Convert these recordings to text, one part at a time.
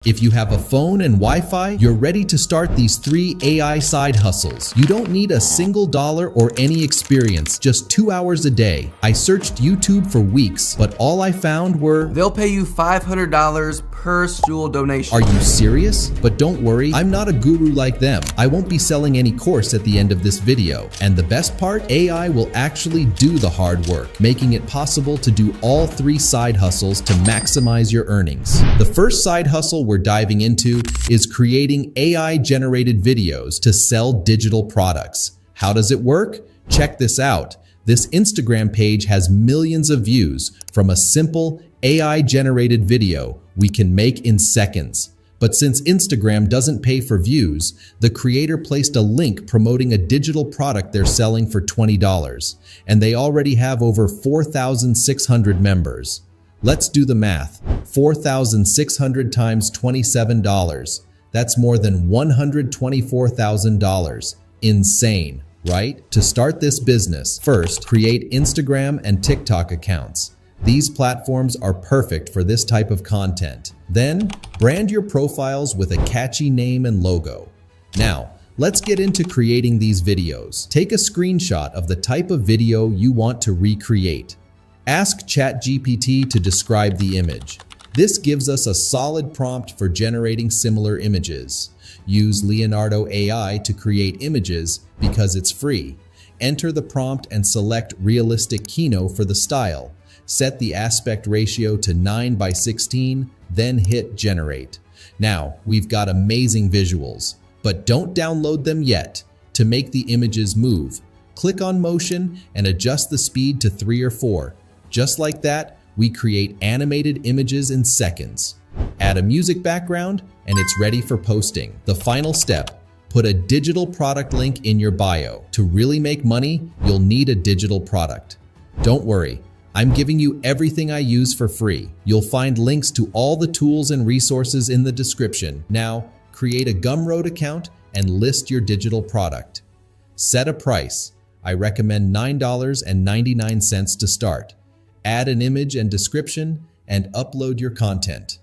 If you have a phone and Wi-Fi, you're ready to start these 3 AI side hustles. You don't need a single dollar or any experience, just 2 hours a day. I searched YouTube for weeks, but all I found were, they'll pay you $500 per stool donation. Are you serious? But don't worry, I'm not a guru like them. I won't be selling any course at the end of this video. And the best part, AI will actually do the hard work, making it possible to do all 3 side hustles to maximize your earnings. The first side hustle we're diving into is creating AI-generated videos to sell digital products. How does it work? Check this out. This Instagram page has millions of views from a simple AI-generated video we can make in seconds. But since Instagram doesn't pay for views, the creator placed a link promoting a digital product they're selling for $20, and they already have over 4,600 members. Let's do the math. 4,600 times $27. That's more than $124,000. Insane, right? To start this business, first, create Instagram and TikTok accounts. These platforms are perfect for this type of content. Then, brand your profiles with a catchy name and logo. Now, let's get into creating these videos. Take a screenshot of the type of video you want to recreate. Ask ChatGPT to describe the image. This gives us a solid prompt for generating similar images. Use Leonardo AI to create images because it's free. Enter the prompt and select Realistic Kino for the style. Set the aspect ratio to 9:16, then hit Generate. Now, we've got amazing visuals, but don't download them yet. To make the images move, click on Motion and adjust the speed to 3 or 4. Just like that, we create animated images in seconds. Add a music background, and it's ready for posting. The final step, put a digital product link in your bio. To really make money, you'll need a digital product. Don't worry, I'm giving you everything I use for free. You'll find links to all the tools and resources in the description. Now, create a Gumroad account and list your digital product. Set a price. I recommend $9.99 to start. Add an image and description, and upload your content.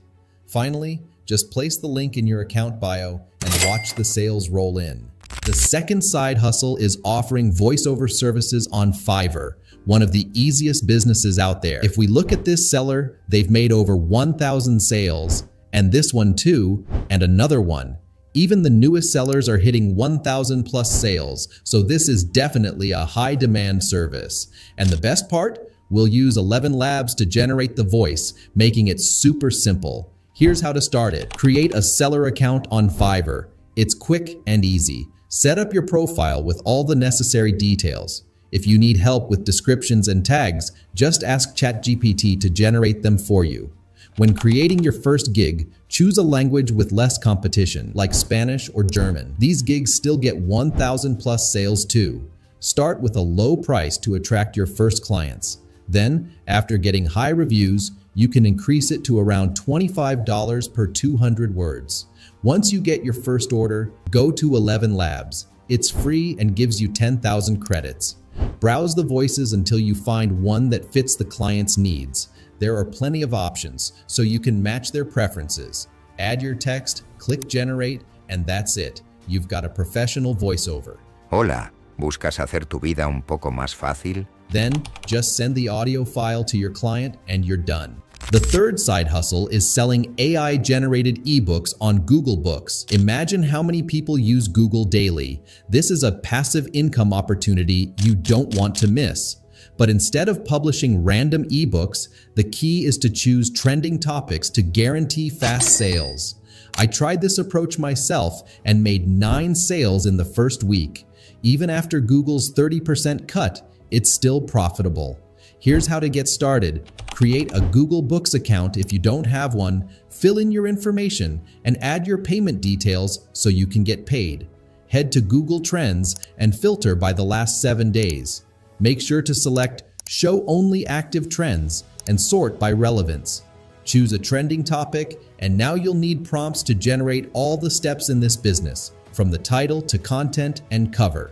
Finally, just place the link in your account bio and watch the sales roll in. The second side hustle is offering voiceover services on Fiverr, one of the easiest businesses out there. If we look at this seller, they've made over 1,000 sales, and this one too, and another one. Even the newest sellers are hitting 1,000 plus sales, so this is definitely a high demand service. And the best part? We'll use 11 Labs to generate the voice, making it super simple. Here's how to start it. Create a seller account on Fiverr. It's quick and easy. Set up your profile with all the necessary details. If you need help with descriptions and tags, just ask ChatGPT to generate them for you. When creating your first gig, choose a language with less competition, like Spanish or German. These gigs still get 1,000 plus sales too. Start with a low price to attract your first clients. Then, after getting high reviews, you can increase it to around $25 per 200 words. Once you get your first order, go to 11 Labs. It's free and gives you 10,000 credits. Browse the voices until you find one that fits the client's needs. There are plenty of options, so you can match their preferences. Add your text, click Generate, and that's it. You've got a professional voiceover. Hola, ¿buscas hacer tu vida un poco más fácil? Then, just send the audio file to your client and you're done. The third side hustle is selling AI-generated ebooks on Google Books. Imagine how many people use Google daily. This is a passive income opportunity you don't want to miss. But instead of publishing random ebooks, the key is to choose trending topics to guarantee fast sales. I tried this approach myself and made 9 sales in the first week. Even after Google's 30% cut, it's still profitable. Here's how to get started. Create a Google Books account if you don't have one, fill in your information, and add your payment details so you can get paid. Head to Google Trends and filter by the last 7 days. Make sure to select Show Only Active Trends and sort by relevance. Choose a trending topic, and now you'll need prompts to generate all the steps in this business, from the title to content and cover.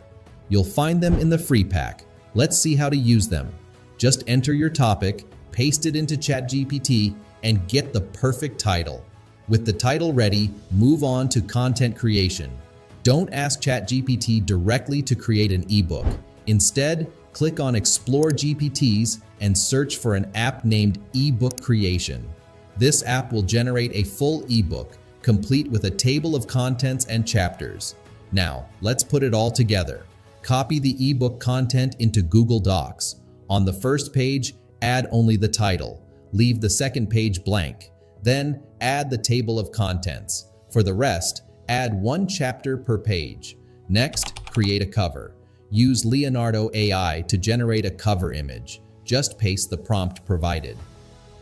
You'll find them in the free pack. Let's see how to use them. Just enter your topic, paste it into ChatGPT, and get the perfect title. With the title ready, move on to content creation. Don't ask ChatGPT directly to create an ebook. Instead, click on Explore GPTs and search for an app named Ebook Creation. This app will generate a full ebook, complete with a table of contents and chapters. Now, let's put it all together. Copy the ebook content into Google Docs. On the first page, add only the title. Leave the second page blank. Then, add the table of contents. For the rest, add one chapter per page. Next, create a cover. Use Leonardo AI to generate a cover image. Just paste the prompt provided.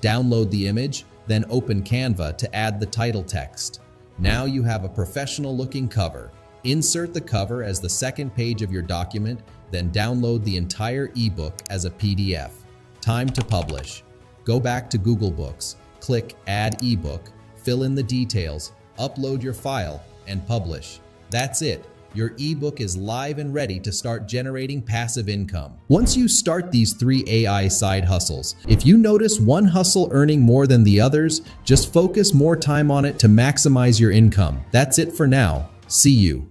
Download the image, then open Canva to add the title text. Now you have a professional-looking cover. Insert the cover as the second page of your document, then download the entire ebook as a PDF. Time to publish. Go back to Google Books, click Add Ebook, fill in the details, upload your file, and publish. That's it. Your ebook is live and ready to start generating passive income. Once you start these 3 AI side hustles, if you notice one hustle earning more than the others, just focus more time on it to maximize your income. That's it for now. See you.